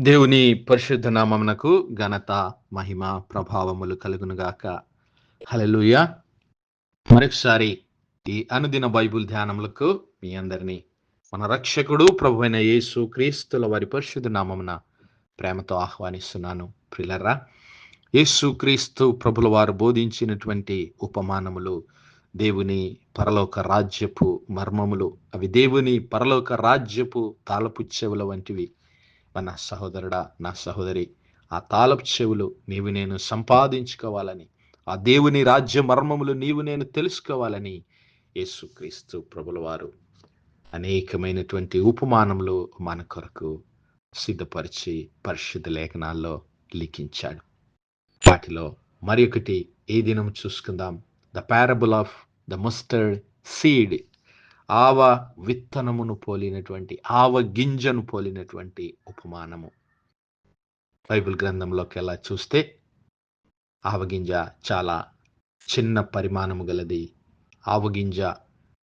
దేవుని పరిశుద్ధ నామమునకు ఘనత, మహిమ, ప్రభావములు కలుగునుగాక. హల్లెలూయా. మరొకసారి ఈ అనుదిన బైబిల్ ధ్యానములకు మీ అందరినీ మన రక్షకుడు ప్రభువైన యేసు క్రీస్తుల వారి పరిశుద్ధ నామమున ప్రేమతో ఆహ్వానిస్తున్నాను. ప్రియులారా, యేసు క్రీస్తు ప్రభుల వారు బోధించినటువంటి ఉపమానములు దేవుని పరలోక రాజ్యపు మర్మములు, అవి దేవుని పరలోక రాజ్యపు తాళపు చెవుల వంటివి. నా సహోదరుడా, నా సహోదరి, ఆ తాళపు చెవులు నీవు నేను సంపాదించుకోవాలని, ఆ దేవుని రాజ్య మర్మములు నీవు నేను తెలుసుకోవాలని యేసుక్రీస్తు ప్రభుల వారు అనేకమైనటువంటి ఉపమానములు మన కొరకు సిద్ధపరిచి పరిశుద్ధ లేఖనాల్లో లిఖించాడు. వాటిలో మరి ఒకటి ఏ దినం చూసుకుందాం. The parable of the mustard seed, ఆవ విత్తనమును పోలినటువంటి, ఆవ గింజను పోలినటువంటి ఉపమానము. బైబిల్ గ్రంథంలోకి ఎలా చూస్తే ఆవగింజ చాలా చిన్న పరిమాణము గలది. ఆవగింజ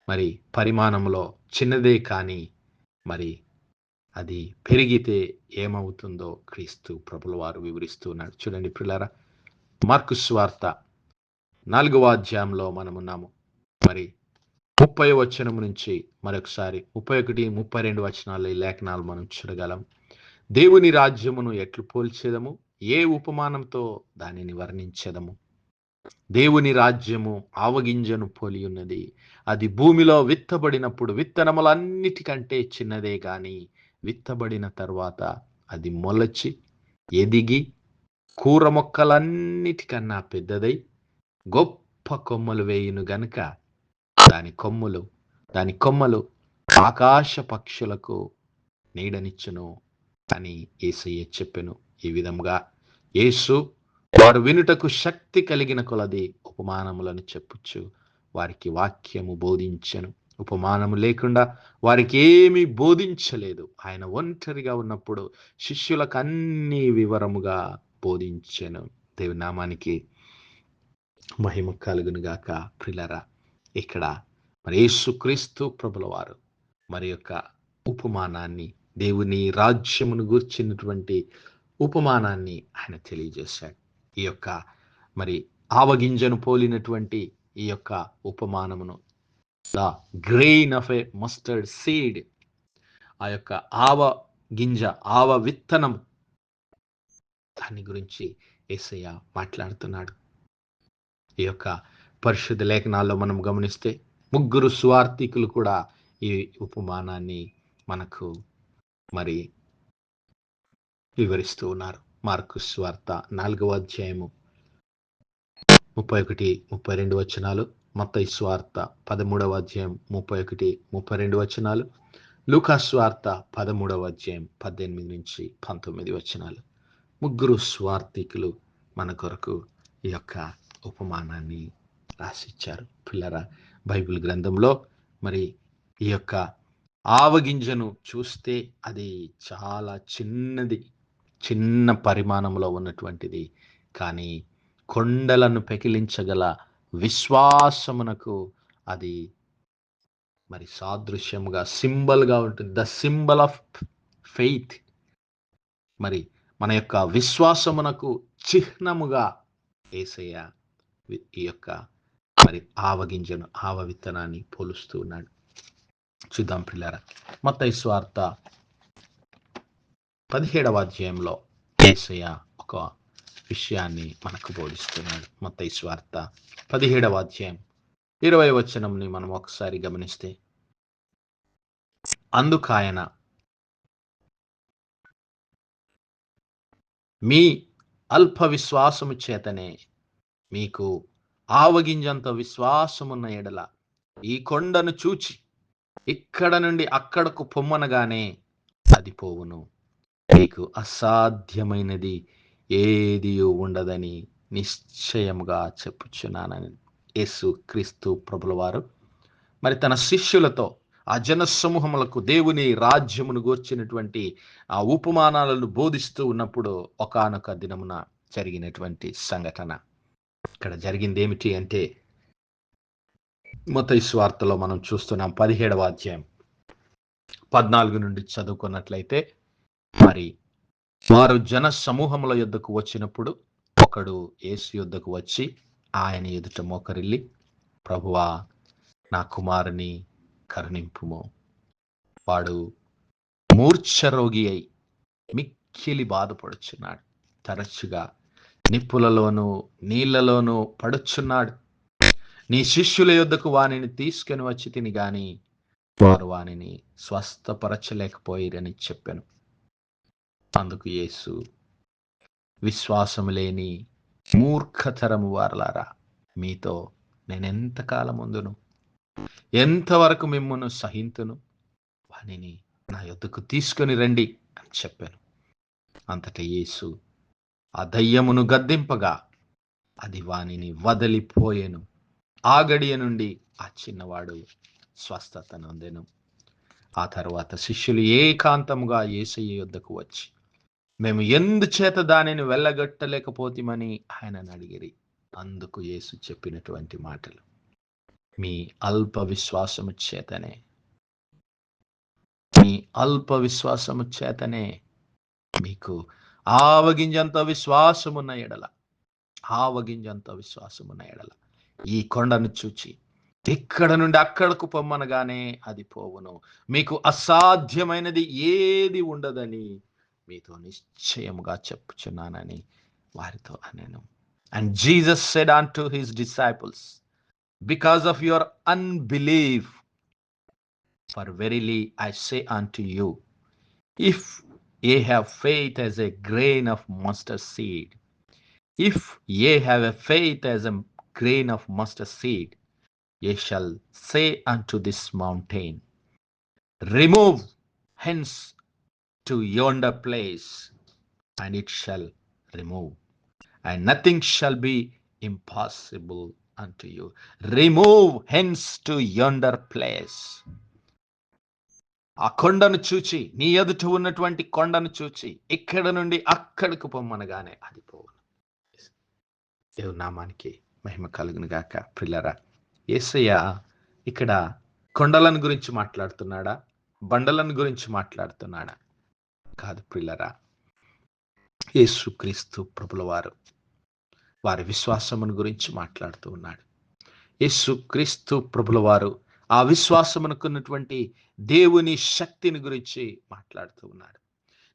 మరి పరిమాణంలో చిన్నదే, కానీ మరి అది పెరిగితే ఏమవుతుందో క్రీస్తు ప్రభుల వారు వివరిస్తూ ఉన్నాడు. చూడండి ప్రియులారా, మార్కు సువార్త 4వ అధ్యాయంలో మనమున్నాము. మరి 30వ వచనం నుంచి మరొకసారి 31, 32 వచనాల్లో ఈ లేఖనాలు మనం చూడగలం. దేవుని రాజ్యమును ఎట్లు పోల్చేదము, ఏ ఉపమానంతో దానిని వర్ణించెదము. దేవుని రాజ్యము ఆవగింజను పోలి ఉన్నది. అది భూమిలో విత్తబడినప్పుడు విత్తనములన్నిటికంటే చిన్నదే, గాని విత్తబడిన తర్వాత అది మొలచి ఎదిగి కూర మొక్కలన్నిటికన్నా పెద్దదై గొప్ప కొమ్మలు వేయును గనుక దాని కొమ్మలు ఆకాశ పక్షులకు నీడనిచ్చును అని యేసయ్య చెప్పెను. ఈ విధంగా యేసు వారు వినుటకు శక్తి కలిగిన కొలది ఉపమానములను చెప్పుచ్చు వారికి వాక్యము బోధించెను. ఉపమానము లేకుండా వారికి ఏమీ బోధించలేదు. ఆయన ఒంటరిగా ఉన్నప్పుడు శిష్యులకు అన్ని వివరముగా బోధించెను. దేవుని నామానికి మహిమ కలుగునుగాక. ప్రియులారా, ఇక్కడ మరి యేసుక్రీస్తు ప్రభుల వారు మరి యొక్క ఉపమానాన్ని, దేవుని రాజ్యమును గూర్చినటువంటి ఉపమానాన్ని ఆయన తెలియజేశాడు. ఈ యొక్క మరి ఆవగింజను పోలినటువంటి ఈ యొక్క ఉపమానమును, the grain of a mustard seed, ఆ యొక్క ఆవ గింజ, ఆవ విత్తనం, దాని గురించి యేసయ్య మాట్లాడుతున్నాడు. ఈ యొక్క పరిశుద్ధ లేఖనాల్లో మనం గమనిస్తే 3 సువార్తికులు కూడా ఈ ఉపమానాన్ని మనకు మరి వివరిస్తూ ఉన్నారు. మార్కు సువార్త 4వ అధ్యాయము 31, 32 వచనాలు, మత్తయి సువార్త 13వ అధ్యాయం 31, 32 వచనాలు, లూకా సువార్త 13వ అధ్యాయం 18 నుంచి 19 వచనాలు. 3 సువార్తికులు మన కొరకు ఈ యొక్క ఉపమానాన్ని రాసిచ్చారు. పిల్లరా, బైబిల్ గ్రంథంలో మరి ఈ యొక్క ఆవగింజను చూస్తే అది చాలా చిన్న పరిమాణంలో ఉన్నటువంటిది, కానీ కొండలను పెకిలించగల విశ్వాసమునకు అది మరి సాదృశ్యముగా, సింబల్గా ఉంటుంది. The symbol of faith. మరి మన యొక్క విశ్వాసమునకు చిహ్నముగా యేసయ్య ఈ యొక్క మరి ఆవగింజను, ఆవ విత్తనాన్ని పోలుస్తూ ఉన్నాడు. చూద్దాం ప్రియులారా, మత్తయి సువార్త 17వ అధ్యాయంలో యేసయ్య ఒక విషయాన్ని మనకు బోధిస్తున్నాడు. మత్తయి సువార్త 17వ అధ్యాయం 20వ వచనంని మనం ఒకసారి గమనిస్తే, అందుకాయన, మీ అల్ప విశ్వాసము చేతనే మీకు ఆవగింజంత విశ్వాసమున్న ఎడల ఈ కొండను చూచి ఇక్కడ నుండి అక్కడకు పొమ్మనగానే అది పోవును. మీకు అసాధ్యమైనది ఏది ఉండదని నిశ్చయముగా చెప్పుచున్నానని యేసు క్రీస్తు ప్రభుల వారు మరి తన శిష్యులతో, ఆ జన సమూహములకు దేవుని రాజ్యమును గూర్చినటువంటి ఆ ఉపమానాలను బోధిస్తూ ఉన్నప్పుడు ఒకానొక దినమున జరిగినటువంటి సంఘటన. ఇక్కడ జరిగింది ఏమిటి అంటే, మత్తయి సువార్తలో మనం చూస్తున్నాం 17వ అధ్యాయం 14 నుండి చదువుకున్నట్లయితే, మరి వారు జన సమూహముల యొద్దకు వచ్చినప్పుడు ఒకడు యేసు యొద్దకు వచ్చి ఆయన ఎదుట మోకరిల్లి, ప్రభువా, నా కుమారుని కరుణింపుము, వాడు మూర్ఛరోగి అయి మిక్కిలి బాధపడుచున్నాడు, తరచుగా నిప్పులలోనూ నీళ్లలోనూ పడుచున్నాడు. నీ శిష్యుల యొద్దకు వానిని తీసుకొని వచ్చి తిని గాని వారు వానిని స్వస్థపరచలేకపోయిరని చెప్పాను. అందుకు యేసు, విశ్వాసము లేని మూర్ఖతరము వారలారా, మీతో నేనెంతకాలం ఉందును, ఎంతవరకు మిమ్మును సహింతును, వానిని నా యొద్దకు తీసుకొని రండి అని చెప్పాను. అంతటా యేసు ఆ దయ్యమును గద్దింపగా అది వానిని వదిలిపోయెను. ఆ గడియ నుండి ఆ చిన్నవాడు స్వస్థత నొందెను. ఆ తర్వాత శిష్యులు ఏకాంతముగా యేసయ్య యొద్దకు వచ్చి, మేము ఎందుచేత దానిని వెళ్ళగొట్టలేకపోతేమని ఆయనను అడిగిరి. అందుకు యేసు చెప్పినటువంటి మాటలు, మీ అల్ప విశ్వాసము చేతనే, మీ అల్ప విశ్వాసము చేతనే. మీకు ఆవగింజంత విశ్వాసమున్న ఎడల, ఆవగింజంత విశ్వాసమున్న ఎడల ఈ కొండను చూచి ఇక్కడ నుండి అక్కడకు పొమ్మనగానే అది పోవును. మీకు అసాధ్యమైనది ఏది ఉండదని మీతో నిశ్చయముగా చెప్పుచున్నానని వారితో అనెను. And Jesus said unto his disciples, because of your unbelief, for verily I say unto you, if ye have faith as a grain of mustard seed, if ye have a faith as a grain of mustard seed, ye shall say unto this mountain, remove hence to yonder place, and it shall remove, and nothing shall be impossible unto you. Remove hence to yonder place. ఆ కొండను చూచి, నీ ఎదుట ఉన్నటువంటి కొండను చూచి ఇక్కడ నుండి అక్కడికి పొమ్మనగానే అది పోవును. దేవుని నామానికి మహిమ కలుగును గాక. ప్రియులారా, యేసయ్య ఇక్కడ కొండలను గురించి మాట్లాడుతున్నాడా, బండలను గురించి మాట్లాడుతున్నాడా? కాదు ప్రియులారా, యేసుక్రీస్తు ప్రభుల వారు వారి విశ్వాసమును గురించి మాట్లాడుతూ ఉన్నాడు. యేసుక్రీస్తు ప్రభుల వారు ఆ విశ్వాసమునకున్నటువంటి దేవుని శక్తిని గురించి మాట్లాడుతూ ఉన్నాడు.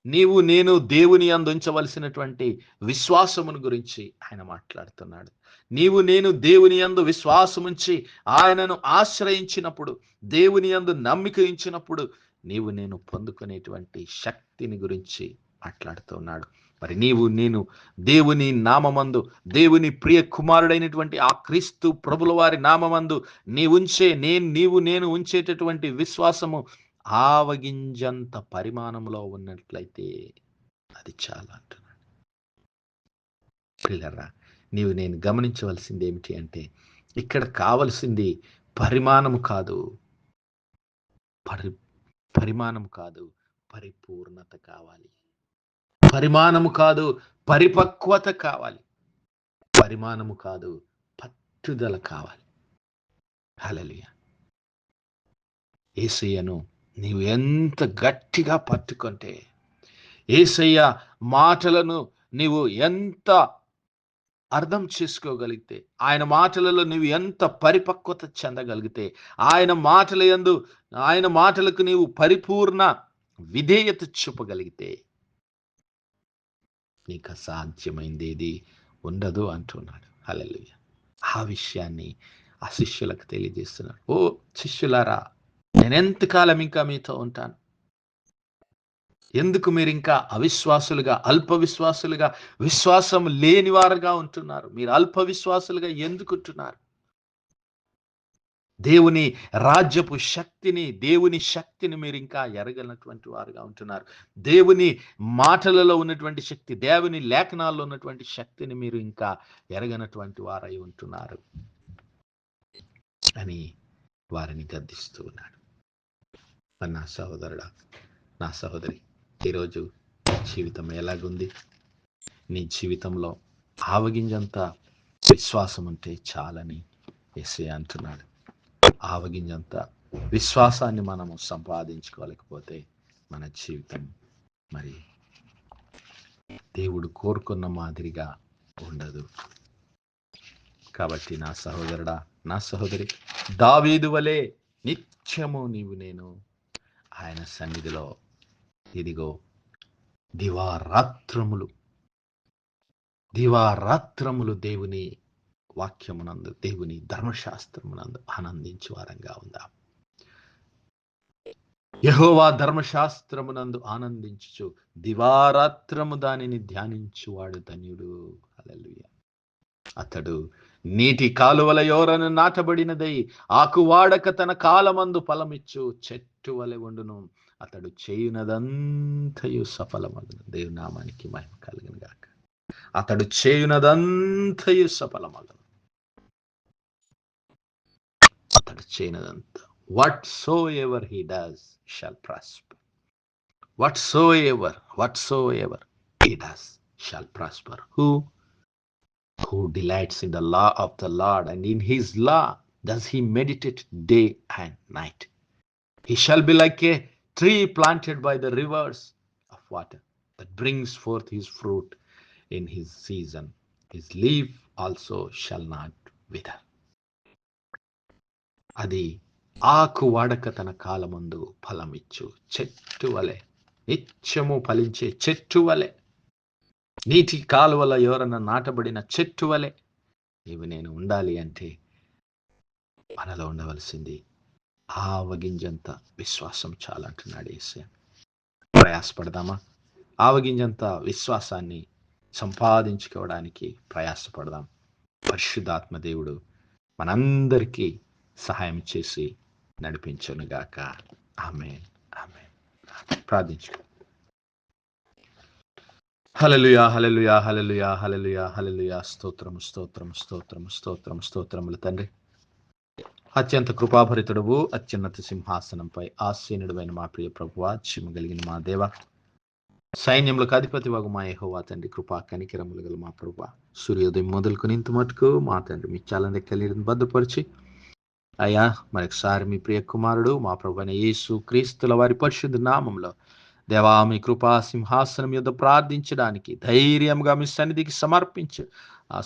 నీవు నేను దేవుని యందు ఉంచవలసినటువంటి విశ్వాసమును గురించి ఆయన మాట్లాడుతున్నాడు. నీవు నేను దేవుని యందు విశ్వాసముంచి ఆయనను ఆశ్రయించినప్పుడు, దేవుని యందు నమ్మిక ఉంచినప్పుడు నీవు నేను పొందుకునేటువంటి శక్తిని గురించి మాట్లాడుతున్నాడు. మరి నీవు నేను దేవుని నామమందు, దేవుని ప్రియ కుమారుడైనటువంటి ఆ క్రీస్తు ప్రభుల వారి నామమందు నీవు నేను ఉంచేటటువంటి విశ్వాసము ఆవగింజంత పరిమాణంలో ఉన్నట్లయితే అది చాలా అంటున్నాడు. పిల్లరా, నీవు నేను గమనించవలసింది ఏమిటి అంటే, ఇక్కడ కావలసింది పరిమాణము కాదు, పరిమాణము కాదు, పరిపూర్ణత కావాలి. పరిమాణము కాదు, పరిపక్వత కావాలి. పరిమాణము కాదు, పట్టుదల కావాలి. హల్లెలూయా. యేసయ్యను నీవు ఎంత గట్టిగా పట్టుకుంటే, యేసయ్య మాటలను నీవు ఎంత అర్థం చేసుకోగలిగితే, ఆయన మాటలలో నీవు ఎంత పరిపక్వత చెందగలిగితే, ఆయన మాటలకు నీవు పరిపూర్ణ విధేయత చూపగలిగితే నీకు అసాధ్యమైంది ఏది ఉండదు అంటున్నాడు. హల్లెలూయా. ఆ విషయాన్ని ఆ శిష్యులకు తెలియజేస్తున్నాడు. ఓ శిష్యులారా, నేనెంతకాలం ఇంకా మీతో ఉంటాను? ఎందుకు మీరు ఇంకా అవిశ్వాసులుగా, అల్ప విశ్వాసులుగా, విశ్వాసం లేని వారుగా ఉంటున్నారు? మీరు అల్ప విశ్వాసులుగా ఎందుకు ఉంటున్నారు? దేవుని రాజ్యపు శక్తిని, దేవుని శక్తిని మీరు ఇంకా ఎరగనటువంటి వారుగా ఉంటున్నారు. దేవుని మాటలలో ఉన్నటువంటి శక్తి, దేవుని లేఖనాల్లో ఉన్నటువంటి శక్తిని మీరు ఇంకా ఎరగనటువంటి వారై ఉంటున్నారు అని వారిని గద్దిస్తూ ఉన్నాడు. నా సహోదరుడా, నా సహోదరి, ఈరోజు జీవితం ఎలాగుంది? నీ జీవితంలో ఆవగింజంత విశ్వాసం ఉంటే చాలని యేసయ్య అంటున్నాడు. ఆవగింజంత విశ్వాసాన్ని మనము సంపాదించుకోలేకపోతే మన జీవితం మరి దేవుడు కోరుకున్న మాదిరిగా ఉండదు. కాబట్టి నా సహోదరుడా, నా సహోదరి, దావీదు వలె నిత్యము నీవు నేను ఆయన సన్నిధిలో ఇదిగో దివారాత్రములు దేవుని వాక్యమునందు, దేవుని ధర్మశాస్త్రమునందు ఆనందించు వారంగా ఉందాం. యెహోవా ధర్మశాస్త్రమునందు ఆనందించుచు దివారాత్రము దానిని ధ్యానించువాడు ధన్యుడు. హల్లెలూయా. అతడు నీటి కాలువల యోరను నాటబడినదై ఆకువాడక తన కాలమందు ఫలమిచ్చు చెట్టు వలె ఉండును. అతడు చేయునదంతయు సఫలమగును. దేవుని నామానికి మహిమ కలుగును గాక. అతడు చేయునదంతయు సఫలమగును. అతడు చేయనదంతా, whatsoever he does shall prosper. Whatsoever he does shall prosper. Who delights in the law of the Lord, and in his law does he meditate day and night. He shall be like a tree planted by the rivers of water, that brings forth his fruit in his season. His leaf also shall not wither. అది ఆకు వాడక తన కాలమందు ఫలమిచ్చు చెట్టు వలె, నిత్యము ఫలించే చెట్టు వలె, నీటి కాలువల ఎవరన్నా నాటబడిన చెట్టు వలె నీవు నేను ఉండాలి అంటే మనలో ఉండవలసింది ఆవగింజంత విశ్వాసం చాలంటున్నాడు యేసయ్య. ప్రయాసపడదామా? ఆవగింజంత విశ్వాసాన్ని సంపాదించుకోవడానికి ప్రయాసపడదాం. పరిశుద్ధాత్మ దేవుడు మనందరికీ సహాయం చేసి నడిపించునుగాక. ఆమేన్, ఆమేన్. ప్రార్థించు. హల్లెలూయా, హల్లెలూయా, హల్లెలూయా, హల్లెలూయా, హల్లెలూయా. స్తోత్రము, స్తోత్రము, స్తోత్రము, స్తోత్రము, స్తోత్రములు తండ్రి. అత్యంత కృపాభరితుడవు, అత్యున్నత సింహాసనంపై ఆసీనుడైన మా ప్రియ ప్రభువా, జీవము కలిగిన మా దేవ, సైన్యములకు అధిపతి వగు మా యెహోవా తండ్రి, కృపా కనికరములు గల మా ప్రభువా, సూర్యోదయం మొదలుకొని ఇంత మటుకు మా తండ్రి మీ చాలా లెక్కలు భద్రపరిచి అయ్యా మరొకసారి మీ ప్రియ కుమారుడు మా ప్రభువైన యేసు క్రీస్తుల వారి పరిశుద్ధ నామంలో దేవా మీ కృపా సింహాసనం యొద్ద ప్రార్థించడానికి, ధైర్యంగా మీ సన్నిధికి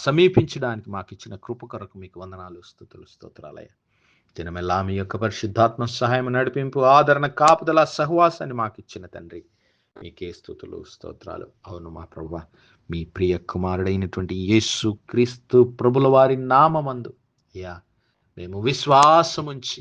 సమీపించడానికి మాకు ఇచ్చిన కృప కొరకు మీకు వందనాలు, స్తుతులు, స్తోత్రాలయ్యా. దినమెల్లా మీ యొక్క పరిశుద్ధాత్మ సహాయం, నడిపింపు, ఆదరణ, కాపుదల, సహవాసాన్ని మాకు ఇచ్చిన తండ్రి మీకే స్తుతులు, స్తోత్రాలు. అవును మా ప్రభువా, మీ ప్రియ కుమారుడైనటువంటి యేసు క్రీస్తు ప్రభుల వారి నామమందు అయ్యా మేము విశ్వాసముంచి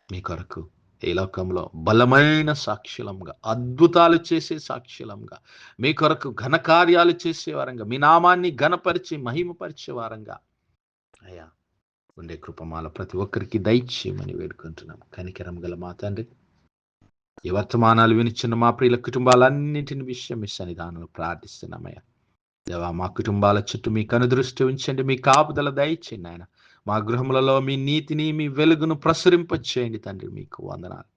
మీ కొరకు ఈ లోకంలో బలమైన సాక్షులంగా, అద్భుతాలు చేసే సాక్షులంగా, మీ కొరకు ఘనకార్యాలు చేసే వారంగా, మీ నామాన్ని ఘనపరిచి మహిమపరిచే వారంగా అయ్యా ఉండే కృపమాల ప్రతి ఒక్కరికి దయచేయమని వేడుకుంటున్నాం. కనికరం గల మా తండ్రి, ఈ వర్తమానాలు వినిచున్న మా ప్రియుల కుటుంబాలన్నింటిని విషయం మీ సన్నిధానంలో ప్రార్థిస్తున్నామయ్యా. దేవా మా కుటుంబాల చుట్టూ మీ కనుదృష్టి ఉంచండి, మీ కాపుదల దయచేయండి ఆయన. మా గృహములలో మీ నీతిని, మీ వెలుగును ప్రసరింపచేయండి తండ్రి, మీకు వందనాలు.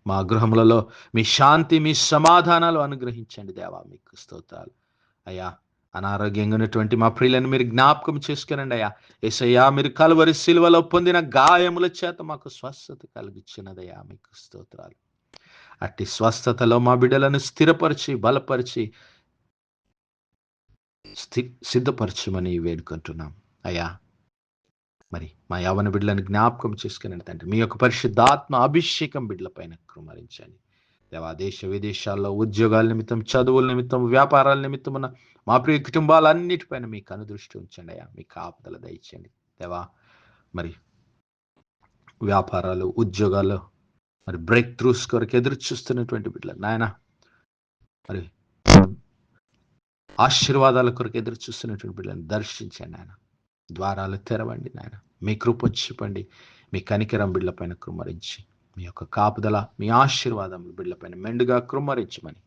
మా గృహములలో మీ శాంతి, మీ సమాధానాలు అనుగ్రహించండి దేవా, మీకు స్తోత్రాలు. అయ్యా అనారోగ్యంగా ఉన్నటువంటి మా ప్రియులను మీరు జ్ఞాపకం చేసుకునండి అయ్యా. యేసయ్యా మీరు కలువరి సిలువలో పొందిన గాయముల చేత మాకు స్వస్థత కలిగించినదయ్యా, మీకు స్తోత్రాలు. అట్టి స్వస్థతలో మా బిడ్డలను స్థిరపరిచి, బలపరిచి, సిద్ధపరచమని వేడుకుంటున్నాం అయ్యా. మరి మా యవ్వన బిడ్డలను జ్ఞాపకం చేసుకుని తండ్రి మీ యొక్క పరిశుద్ధాత్మ అభిషేకం బిడ్డల పైన కుమ్మరించండి దేవా. దేశ విదేశాల్లో ఉద్యోగాల నిమిత్తం, చదువుల నిమిత్తం, వ్యాపారాల నిమిత్తం ఉన్న మా ప్రియ కుటుంబాలన్నిటిపైన మీ కనుదృష్టి ఉంచండి అయ్యా, మీ కాపుదల దయచేయండి దేవా. మరి వ్యాపారాలు, ఉద్యోగాలు, మరి బ్రేక్ త్రూస్ కొరకు ఎదురు చూస్తున్నటువంటి బిడ్డలు నాయన, మరి ఆశీర్వాదాల కొరకు ఎదురు చూస్తున్నటువంటి బిడ్డలను దర్శించండి ఆయన. ద్వారాలు తెరవండి నాయన, మీ కృప చూపండి, మీ కనికరం బిడ్డల పైన కుమ్మరించి, మీ యొక్క కాపుదల, మీ ఆశీర్వాదములు బిడ్డల పైన మెండుగా కుమ్మరించమని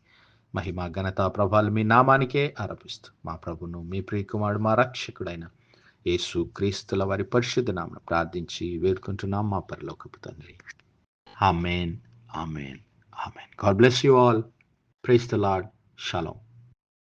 మహిమ, ఘనత, ప్రభావాలు మీ నామానికే ఆరోపిస్తూ మా ప్రభును, మీ ప్రియకుమారుడు, మా రక్షకుడైన యేసు క్రీస్తుల వారి పరిశుద్ధ నామమున ప్రార్థించి వేడుకుంటున్నాం మా పరలోకపు తండ్రి. Amen, amen, amen. God bless you all. Praise the Lord. Shalom.